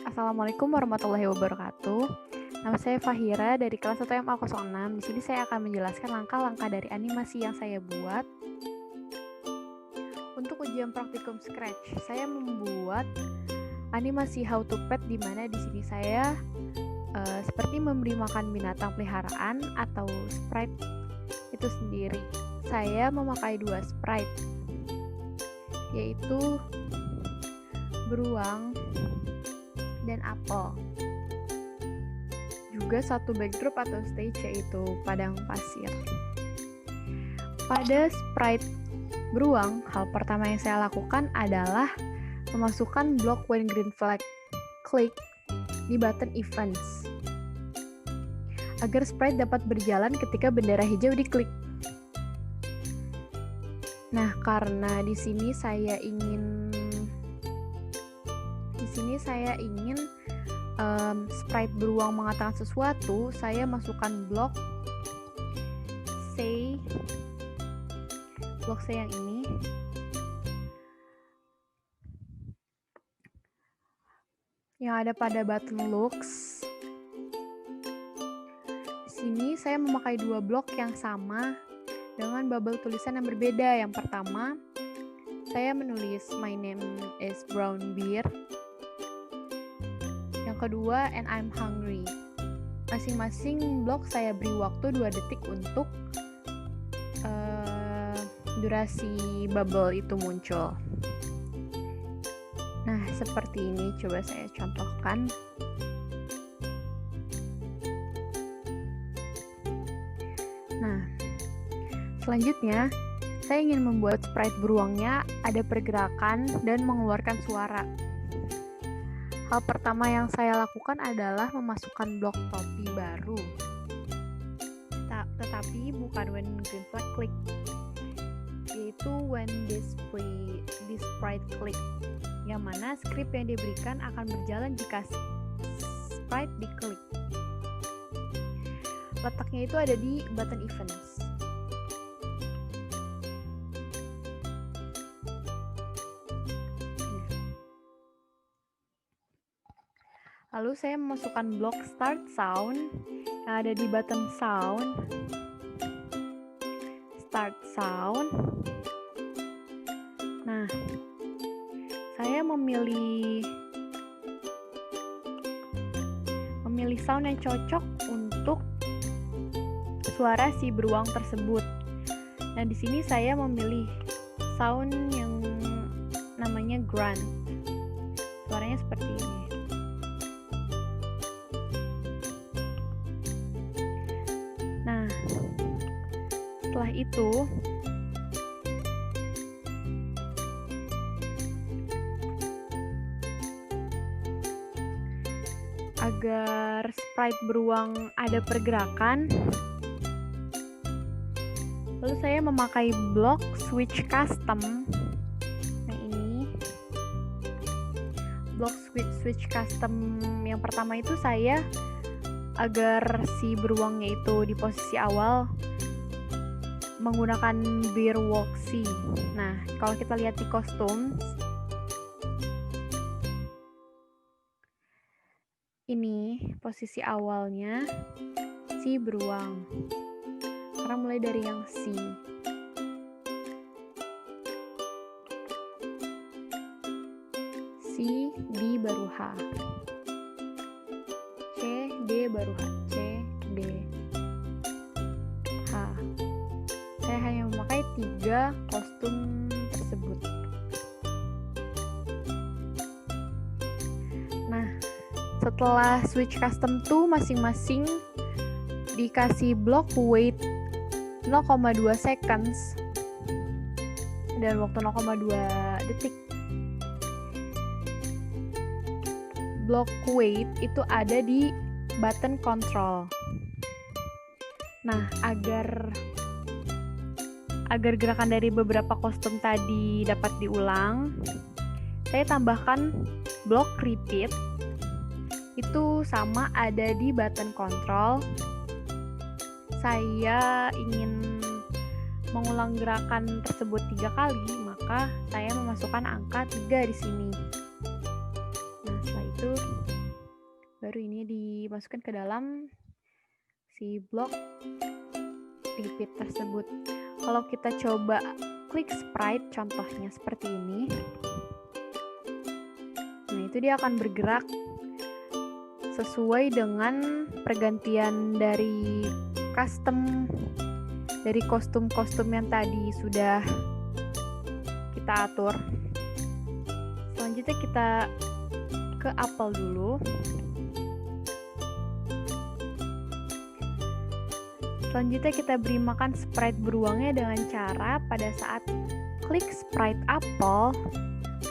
Assalamualaikum warahmatullahi wabarakatuh. Nama saya Fahira dari kelas 1 MA06. Di sini saya akan menjelaskan langkah-langkah dari animasi yang saya buat. Untuk ujian praktikum Scratch, saya membuat animasi How to Pet, di mana di sini saya seperti memberi makan binatang peliharaan atau sprite itu sendiri. Saya memakai 2 sprite, yaitu beruang dan apel. Juga satu backdrop atau stage, yaitu padang pasir. Pada sprite beruang, hal pertama yang saya lakukan adalah memasukkan blok when green flag click di button events agar sprite dapat berjalan ketika bendera hijau diklik. Nah, karena di sini saya ingin sprite beruang mengatakan sesuatu, saya masukkan blok say yang ini. Yang ada pada button looks. Di sini saya memakai 2 blok yang sama dengan bubble tulisan yang berbeda. Yang pertama, saya menulis my name is brown bear. Yang kedua, and I'm hungry. Masing-masing blok saya beri waktu 2 detik untuk durasi bubble itu muncul. Nah, seperti ini coba saya contohkan. Nah, selanjutnya saya ingin membuat sprite beruangnya ada pergerakan dan mengeluarkan suara. Hal pertama yang saya lakukan adalah memasukkan blok topi baru. Tetapi bukan when green flag click, yaitu when this sprite click, yang mana script yang diberikan akan berjalan jika sprite diklik. Letaknya itu ada di button events. Lalu saya memasukkan blok start sound yang ada di button sound. Start sound. Nah, saya memilih sound yang cocok untuk suara si beruang tersebut. Nah, di sini saya memilih sound yang namanya grunt. Suaranya seperti ini. Nah, setelah itu agar sprite beruang ada pergerakan, lalu saya memakai blok switch custom. Nah, ini blok switch custom yang pertama itu saya agar si beruangnya itu di posisi awal menggunakan bear walksy. Nah, kalau kita lihat di costumes, ini posisi awalnya si beruang. Karena mulai dari yang C. C, D baru H. C, D baru H. C, D, H. Saya hanya memakai 3 kostum tersebut. Nah, setelah switch custom tuh masing-masing dikasih blok wait 0,2 seconds dan waktu 0,2 detik. Blok wait itu ada di button control. Nah, agar gerakan dari beberapa kostum tadi dapat diulang, saya tambahkan blok repeat. Itu sama ada di button control. Saya ingin mengulang gerakan tersebut 3 kali, maka saya memasukkan angka 3 di sini. Nah, setelah itu baru ini dimasukkan ke dalam si blok repeat tersebut. Kalau kita coba klik sprite, contohnya seperti ini. Nah, itu dia akan bergerak sesuai dengan pergantian dari kostum-kostum yang tadi sudah kita atur. Selanjutnya kita ke apel dulu. Selanjutnya kita beri makan sprite beruangnya dengan cara pada saat klik sprite apple,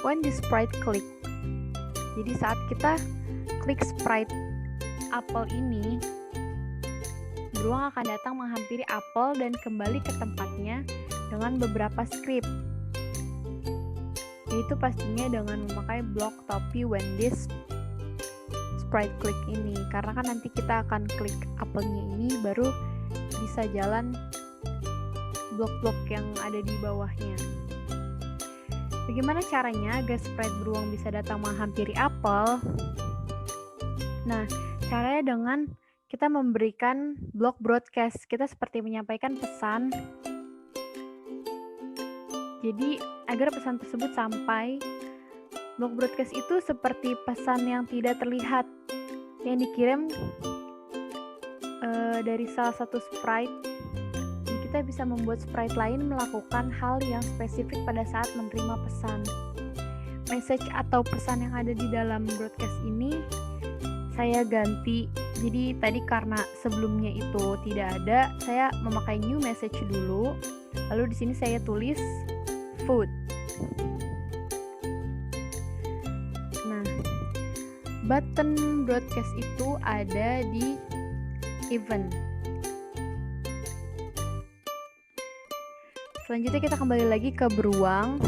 when the sprite click. Jadi saat kita klik sprite apel ini, beruang akan datang menghampiri apel dan kembali ke tempatnya dengan beberapa script. Yaitu pastinya dengan memakai blok topi when this sprite click ini. Karena kan nanti kita akan klik apelnya ini baru bisa jalan blok-blok yang ada di bawahnya. Bagaimana caranya agar sprite beruang bisa datang menghampiri apel? Nah, caranya dengan kita memberikan blok broadcast. Kita seperti menyampaikan pesan. Jadi, agar pesan tersebut sampai, blok broadcast itu seperti pesan yang tidak terlihat yang dikirim dari salah satu sprite. Kita bisa membuat sprite lain melakukan hal yang spesifik pada saat menerima pesan. Message atau pesan yang ada di dalam broadcast ini saya ganti. Jadi tadi karena sebelumnya itu tidak ada, saya memakai new message dulu. Lalu di sini saya tulis food. Nah, button broadcast itu ada di event. Selanjutnya kita kembali lagi ke beruang.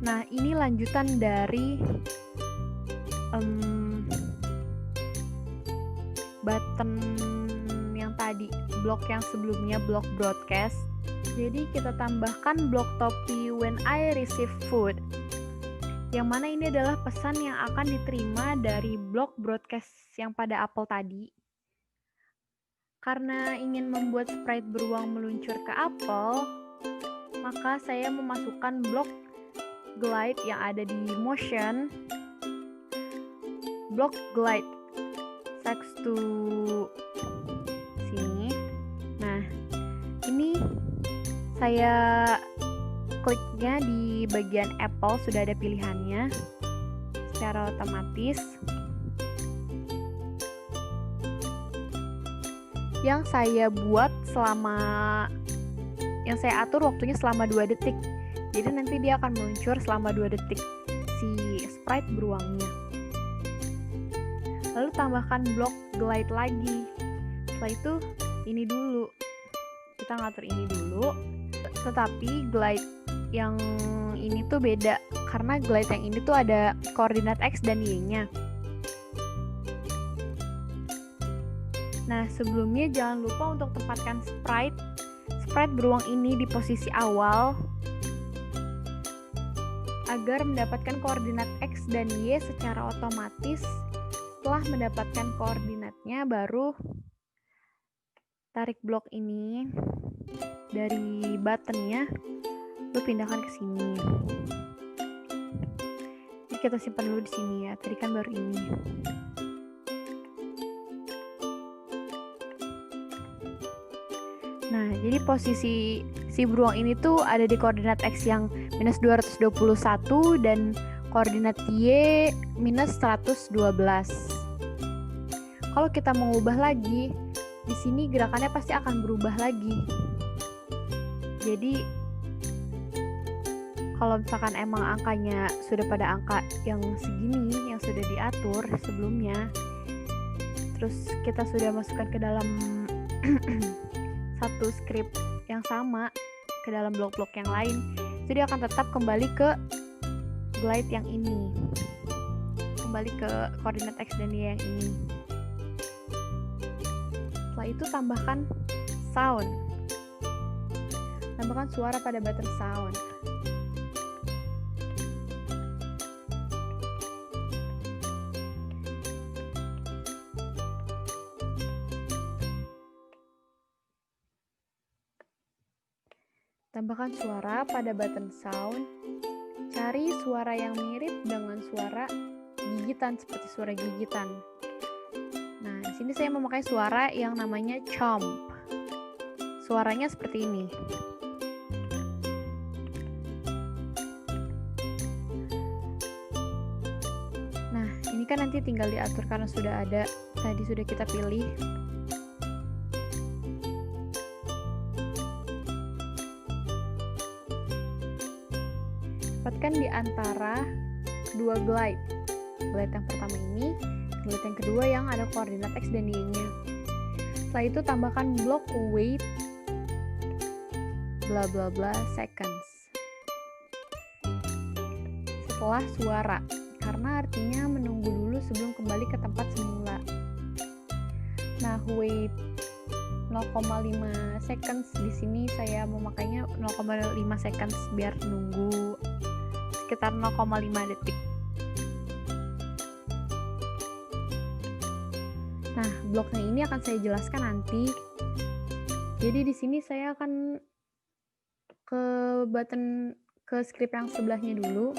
Nah, ini lanjutan dari button yang tadi, blok yang sebelumnya, blok broadcast. Jadi kita tambahkan blok topi when I receive food, yang mana ini adalah pesan yang akan diterima dari blok broadcast yang pada apel tadi. Karena ingin membuat sprite beruang meluncur ke apel, maka saya memasukkan blok glide yang ada di motion, blok glide text to sini. Nah, ini saya kliknya di bagian apple, sudah ada pilihannya secara otomatis. Yang saya buat yang saya atur waktunya selama 2 detik. Jadi nanti dia akan meluncur selama 2 detik si sprite beruangnya. Lalu tambahkan blok glide lagi. Setelah itu ini dulu. Kita ngatur ini dulu. Tetapi glide yang ini tuh beda. Karena glide yang ini tuh ada koordinat X dan Y-nya. Nah, sebelumnya jangan lupa untuk tempatkan sprite beruang ini di posisi awal agar mendapatkan koordinat X dan Y secara otomatis. Setelah mendapatkan koordinatnya, baru tarik blok ini dari buttonnya, lalu pindahkan ke sini. Jadi kita simpan dulu di sini ya. Tadi kan baru ini. Nah, jadi posisi si beruang ini tuh ada di koordinat X yang minus 221 dan koordinat Y minus 112. Kalau kita mengubah lagi, di sini gerakannya pasti akan berubah lagi. Jadi, kalau misalkan emang angkanya sudah pada angka yang segini, yang sudah diatur sebelumnya, terus kita sudah masukkan ke dalam satu script yang sama ke dalam blok-blok yang lain, jadi akan tetap kembali ke glide yang ini, kembali ke koordinat X dan Y yang ini. Setelah itu tambahkan sound, tambahkan suara pada button sound. Tambahkan suara pada button sound. Cari suara yang mirip dengan suara gigitan, seperti suara gigitan. Nah, di sini saya memakai suara yang namanya chomp. Suaranya seperti ini. Nah, ini kan nanti tinggal diatur karena sudah ada, tadi sudah kita pilih. Dapatkan di antara kedua glide. Glide yang pertama ini, glide yang kedua yang ada koordinat X dan Y-nya. Setelah itu tambahkan block wait bla bla bla seconds setelah suara, karena artinya menunggu dulu sebelum kembali ke tempat semula. Nah, wait 0,5 seconds di sini saya memakainya 0,5 seconds biar nunggu sekitar 0,5 detik. Nah, bloknya ini akan saya jelaskan nanti. Jadi di sini saya akan ke script yang sebelahnya dulu.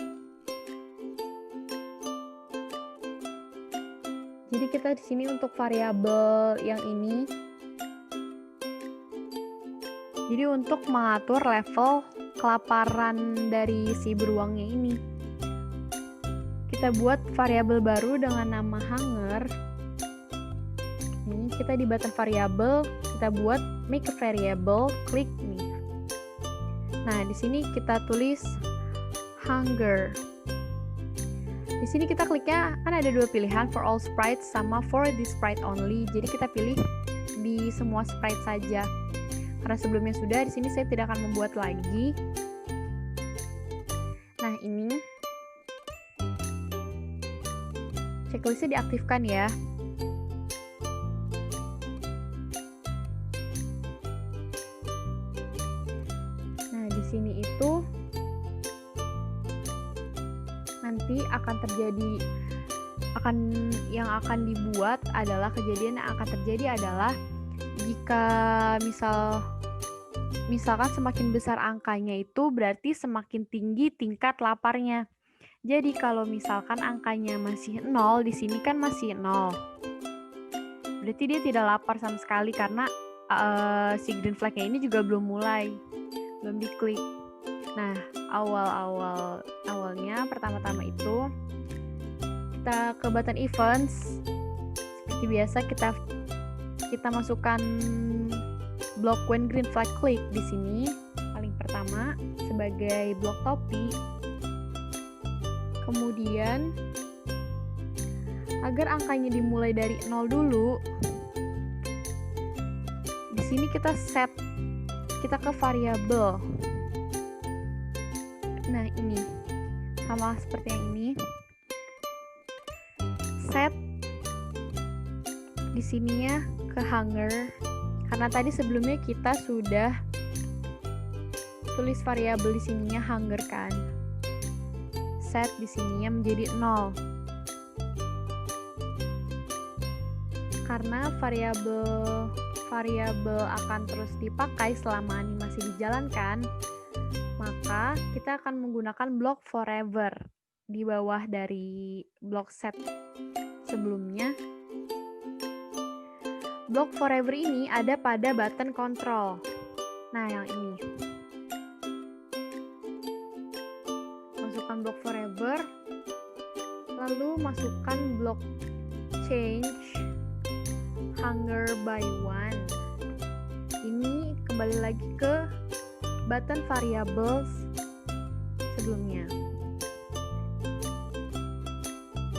Jadi kita di sini untuk variabel yang ini. Jadi untuk mengatur level kelaparan dari si beruangnya ini, kita buat variabel baru dengan nama hunger. Ini kita di button variabel kita buat make a variable click nih. Nah, di sini kita tulis hunger. Di sini kita kliknya kan ada dua pilihan, for all sprites sama for this sprite only. Jadi kita pilih di semua sprite saja. Karena sebelumnya sudah, di sini saya tidak akan membuat lagi. Nah, ini checklistnya diaktifkan ya. Nah, di sini itu nanti akan terjadi, yang akan dibuat adalah kejadian yang akan terjadi adalah jika misalkan semakin besar angkanya itu berarti semakin tinggi tingkat laparnya. Jadi kalau misalkan angkanya masih 0, di sini kan masih 0. Berarti dia tidak lapar sama sekali karena si green flag-nya ini juga belum diklik. Nah, awalnya pertama-tama itu kita ke button events. Seperti biasa kita masukkan block when green flag click di sini paling pertama sebagai blok topi. Kemudian agar angkanya dimulai dari 0 dulu, di sini kita ke variabel. Nah, ini sama seperti yang ini. Set di sininya ke hunger. Karena tadi sebelumnya kita sudah tulis variabel di sininya hunger kan. Set di sininya menjadi 0. Karena variabel akan terus dipakai selama animasi dijalankan, maka kita akan menggunakan block forever di bawah dari block set sebelumnya. Block forever ini ada pada button control. Nah, yang ini. Masukkan block forever, lalu masukkan block change hunger by 1. Ini kembali lagi ke button variables sebelumnya.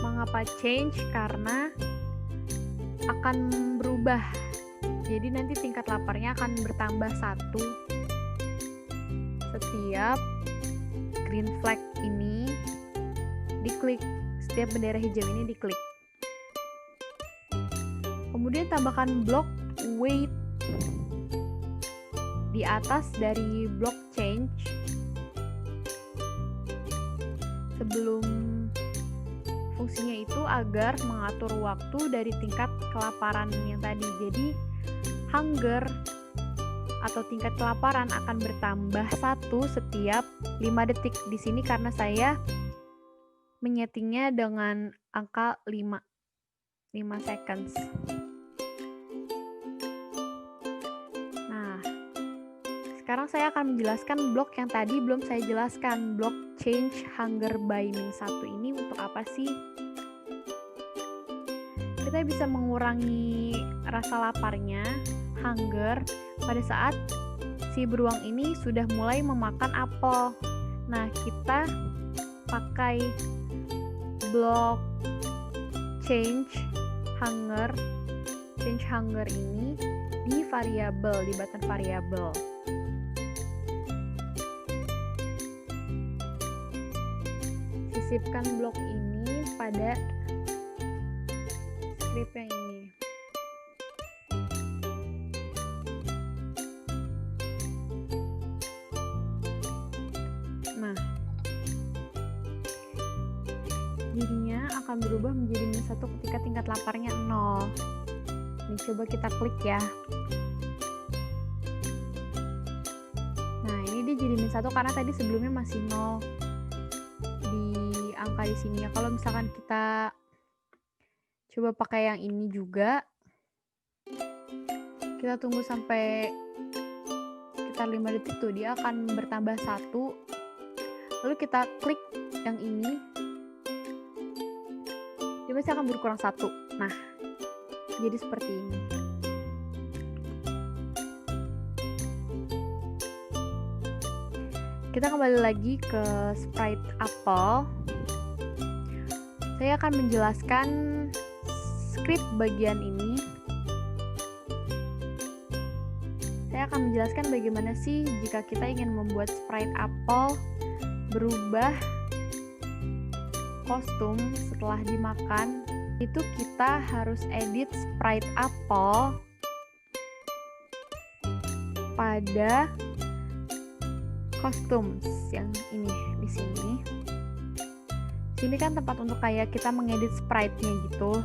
Mengapa change? Karena akan berubah. Jadi nanti tingkat laparnya akan bertambah 1 setiap green flag ini diklik, setiap bendera hijau ini diklik. Kemudian tambahkan block wait di atas dari block change sebelum fungsinya itu agar mengatur waktu dari tingkat kelaparan yang tadi. Jadi hunger atau tingkat kelaparan akan bertambah 1 setiap 5 detik. Di sini karena saya menyetingnya dengan angka 5 seconds. Nah, sekarang saya akan menjelaskan blok yang tadi belum saya jelaskan. Blok change hunger by -1 ini untuk apa sih? Kita bisa mengurangi rasa laparnya, hunger, pada saat si beruang ini sudah mulai memakan apel. Nah, kita pakai blok change hunger ini di variabel, di button variabel. Sisipkan blok ini pada script yang ini. Nah, jadinya akan berubah menjadi -1 ketika tingkat laparnya 0. Ini coba kita klik ya. Nah, ini dia jadi -1 karena tadi sebelumnya masih 0 di angka di sini ya. Kalau misalkan kita coba pakai yang ini juga, kita tunggu sampai sekitar 5 detik tuh, dia akan bertambah 1. Lalu kita klik yang ini, dia pasti akan berkurang 1. Nah, jadi seperti ini. Kita kembali lagi ke sprite apel. Saya akan menjelaskan script bagian ini. Saya akan menjelaskan bagaimana sih jika kita ingin membuat sprite apel berubah kostum setelah dimakan. Itu kita harus edit sprite apel pada costumes yang ini di sini. Sini kan tempat untuk kayak kita mengedit sprite-nya gitu.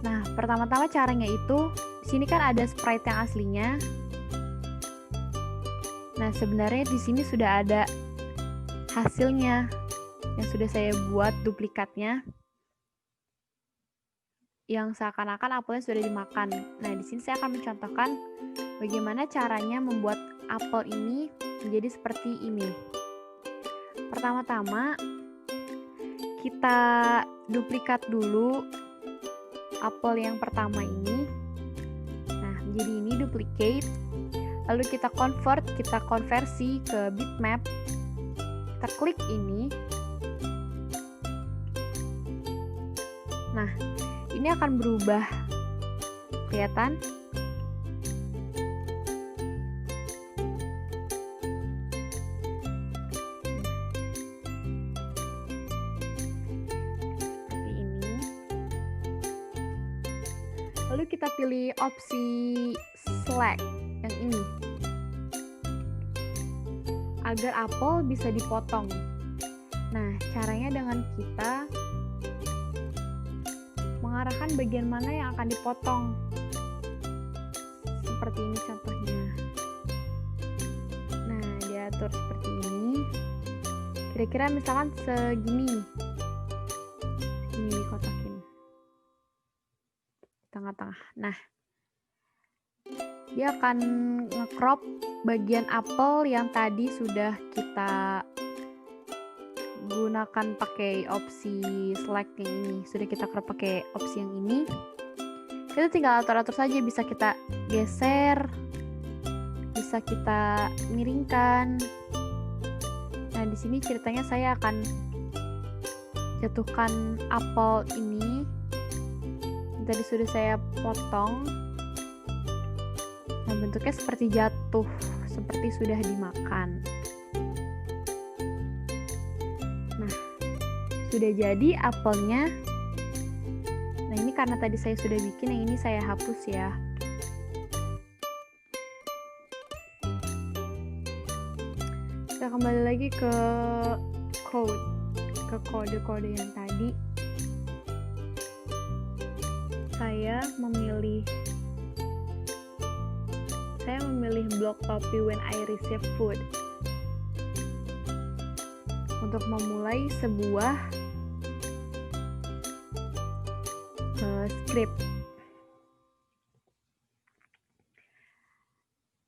Nah, pertama-tama caranya itu, di sini kan ada sprite yang aslinya. Nah, sebenarnya di sini sudah ada hasilnya yang sudah saya buat duplikatnya, yang seakan-akan apelnya sudah dimakan. Nah, di sini saya akan mencontohkan bagaimana caranya membuat apel ini menjadi seperti ini. Pertama-tama, kita duplikat dulu apel yang pertama ini. Nah, jadi ini duplicate. Lalu kita konversi ke bitmap. Kita klik ini. Nah, ini akan berubah. Kelihatan? Lalu kita pilih opsi select yang ini agar apel bisa dipotong. Nah, caranya dengan kita mengarahkan bagian mana yang akan dipotong. Seperti ini contohnya. Nah, diatur seperti ini. Kira-kira misalkan segini. Segini dikotakin. Tengah-tengah. Nah, dia akan nge-crop bagian apel yang tadi sudah kita gunakan pakai opsi select yang ini. Sudah kita crop pakai opsi yang ini. Kita tinggal atur-atur saja, bisa kita geser, bisa kita miringkan. Nah, di sini ceritanya saya akan jatuhkan apel ini. Tadi sudah saya potong. Nah, bentuknya seperti jatuh, seperti sudah dimakan. Nah, sudah jadi apelnya. Nah, ini karena tadi saya sudah bikin, yang ini saya hapus ya. Kita kembali lagi ke kode-kode yang tadi. Saya memilih saya memilih blok copy when I receive food untuk memulai sebuah script.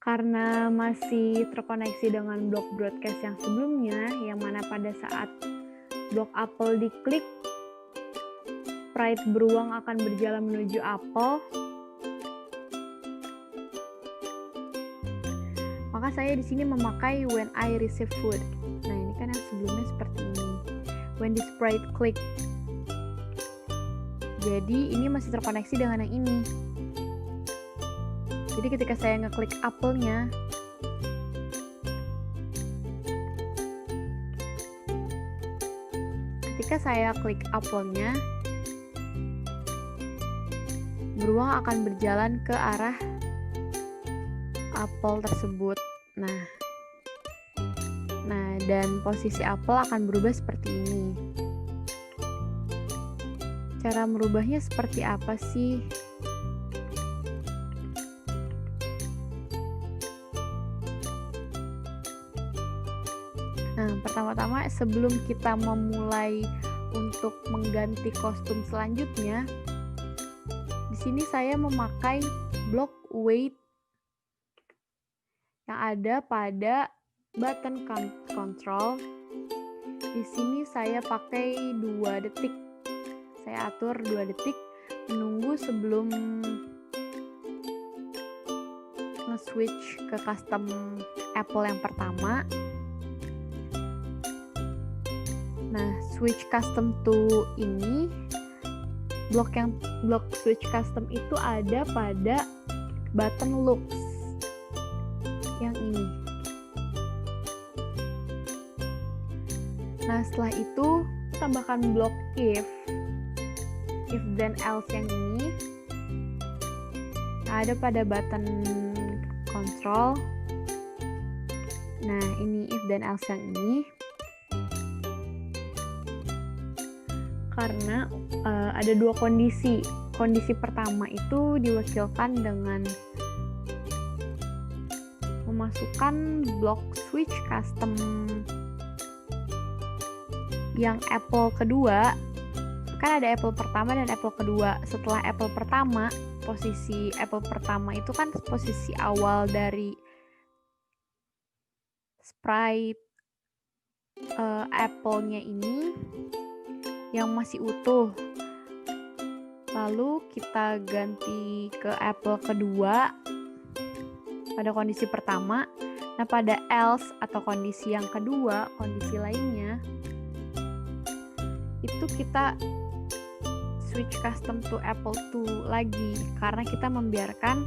Karena masih terkoneksi dengan blok broadcast yang sebelumnya, yang mana pada saat blok apel diklik, sprite beruang akan berjalan menuju apel. Maka saya di sini memakai when I receive food. Nah, ini kan yang sebelumnya seperti ini. When the sprite click. Jadi ini masih terkoneksi dengan yang ini. Jadi ketika saya ngeklik apelnya, beruang akan berjalan ke arah apel tersebut. Nah, dan posisi apel akan berubah seperti ini. Cara merubahnya seperti apa sih? Nah, pertama-tama sebelum kita memulai untuk mengganti kostum selanjutnya, di sini saya memakai blok wait yang ada pada button control. Di sini saya pakai 2 detik. Saya atur 2 detik menunggu sebelum nge-switch ke custom Apple yang pertama. Nah, switch custom to ini, blok switch custom itu ada pada button looks yang ini. Nah, setelah itu tambahkan blok if then else yang ini, ada pada button control. Nah, ini if then else yang ini. Karena ada 2 kondisi. Kondisi pertama itu diwakilkan dengan memasukkan blok switch custom yang Apple kedua. Kan ada Apple pertama dan Apple kedua. Setelah Apple pertama, posisi Apple pertama itu kan posisi awal dari sprite Apple-nya ini yang masih utuh. Lalu kita ganti ke Apple kedua pada kondisi pertama. Nah, pada else atau kondisi yang kedua, kondisi lainnya, itu kita switch custom to Apple 2 lagi, karena kita membiarkan,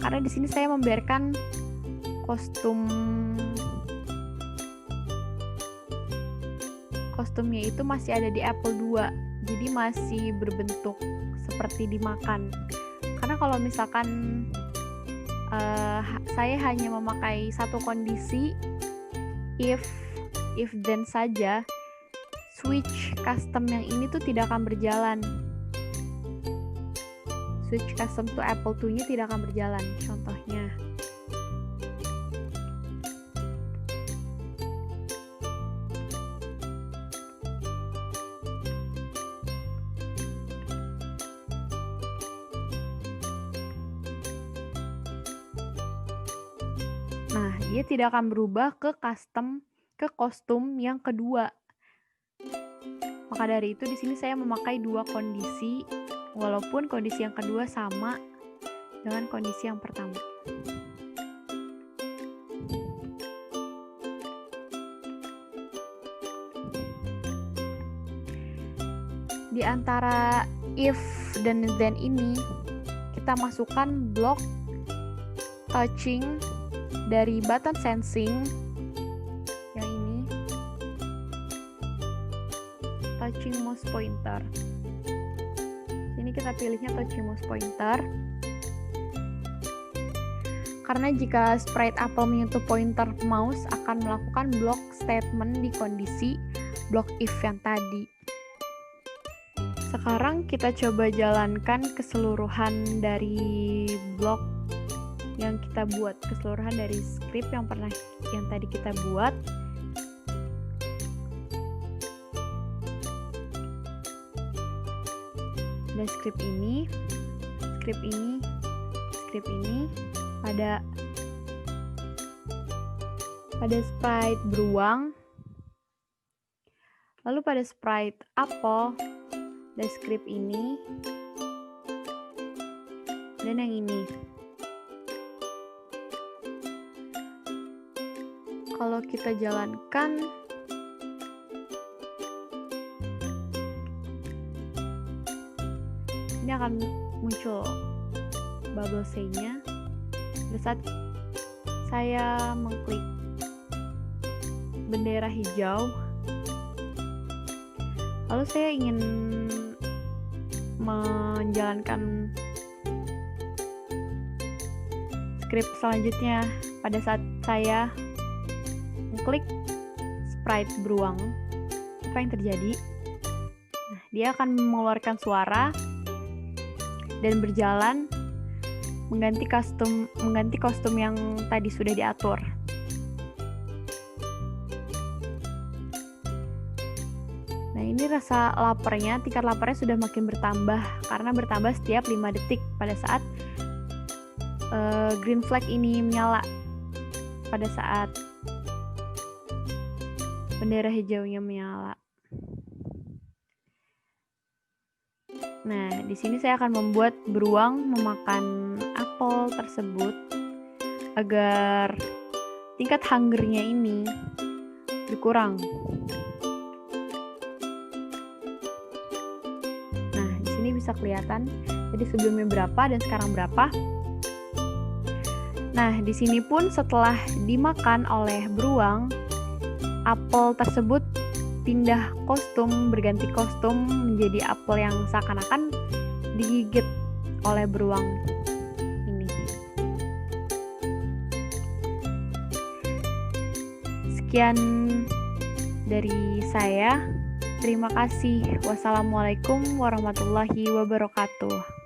karena di sini saya membiarkan kostumnya itu masih ada di Apple 2, jadi masih berbentuk seperti dimakan. Karena kalau misalkan saya hanya memakai satu kondisi if then saja, switch custom yang ini tuh tidak akan berjalan. Switch custom to Apple 2-nya tidak akan berjalan. Contohnya, nah, dia tidak akan berubah ke kostum yang kedua. Maka dari itu di sini saya memakai 2 kondisi, walaupun kondisi yang kedua sama dengan kondisi yang pertama. Di antara if dan then ini, kita masukkan blok touching dari button sensing yang ini, touching mouse pointer. Ini kita pilihnya touching mouse pointer, karena jika sprite Apple menyentuh pointer mouse akan melakukan blok statement di kondisi blok if yang tadi. Sekarang kita coba jalankan keseluruhan dari blok yang kita buat, keseluruhan dari skrip yang tadi kita buat. Ada skrip ini pada sprite beruang, lalu pada sprite apel ada skrip ini, dan yang ini. Kalau kita jalankan, ini akan muncul bubble C-nya pada saat saya mengklik bendera hijau. Lalu saya ingin menjalankan skrip selanjutnya. Pada saat saya mengklik sprite beruang, apa yang terjadi? Nah, dia akan mengeluarkan suara dan berjalan mengganti kostum yang tadi sudah diatur. Nah, ini tingkat laparnya sudah makin bertambah karena bertambah setiap 5 detik pada saat green flag ini menyala, pada saat bendera hijaunya menyala. Nah, di sini saya akan membuat beruang memakan apel tersebut agar tingkat hungernya ini berkurang. Nah, di sini bisa kelihatan jadi sebelumnya berapa dan sekarang berapa. Nah, di sini pun setelah dimakan oleh beruang, apel tersebut pindah kostum, berganti kostum menjadi apel yang seakan-akan digigit oleh beruang ini. Sekian dari saya. Terima kasih. Wassalamualaikum warahmatullahi wabarakatuh.